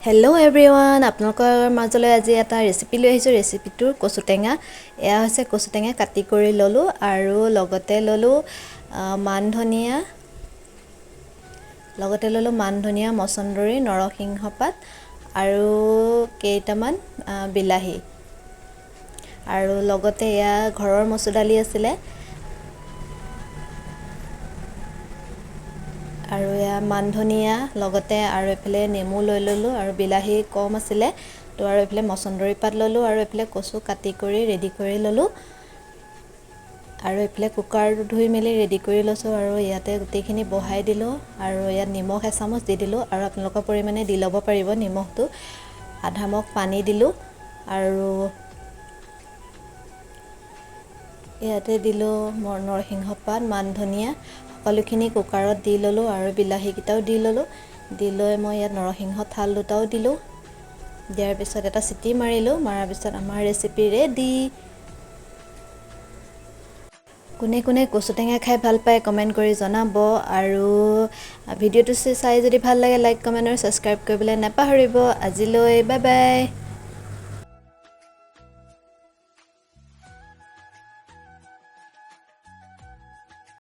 Hello' everyone, আপোনালোকৰ মাজলৈ আজি এটা ৰেচিপি লৈ আহিছোঁ। ৰেচিপিটোৰ কচু টেঙা। এয়া হৈছে কচু টেঙা কাটি কৰি ল'লোঁ আৰু লগতে ল'লোঁ মান ধনিয়া, মচন্দৰী, নৰসিংহ পাত আৰু কেইটামান বিলাহী আৰু লগতে এয়া ঘৰৰ মচুৰ দালি আছিলে আৰু এয়া মান ধনিয়া লগতে আৰু এইফালে নেমু লৈ ল'লোঁ আৰু বিলাহী কম আছিলে তো আৰু এইফালে মচন্দৰী পাত ল'লোঁ আৰু এইফালে কচু কাটি কৰি ৰেডি কৰি ল'লোঁ আৰু এইফালে কুকাৰ ধুই মেলি ৰেডি কৰি লৈছোঁ আৰু ইয়াতে গোটেইখিনি বহাই দিলোঁ আৰু ইয়াত নিমখ এচামুচ দি দিলোঁ আৰু আপোনালোকৰ পৰিমাণে দি ল'ব পাৰিব। নিমখটো আধা মগ পানী দিলোঁ আৰু ইয়াতে দিলোঁ নৰসিংহ পাত, মান ধনিয়া সকলোখিনি কুকাৰত দি ল'লোঁ আৰু বিলাহীকেইটাও দি ল'লোঁ। দি লৈ মই ইয়াত নৰসিংহ ঠাল দুটাও দিলোঁ। দিয়াৰ পিছত এটা চিটি মাৰিলোঁ। মৰাৰ পিছত আমাৰ ৰেচিপি ৰেডি। কোনে কোনে কচু টেঙা খাই ভাল পায় কমেণ্ট কৰি জনাব আৰু ভিডিঅ'টো চাই যদি ভাল লাগে লাইক, কমেণ্ট আৰু ছাবস্ক্ৰাইব কৰিবলৈ নাপাহৰিব। আজিলৈ বাই বাই।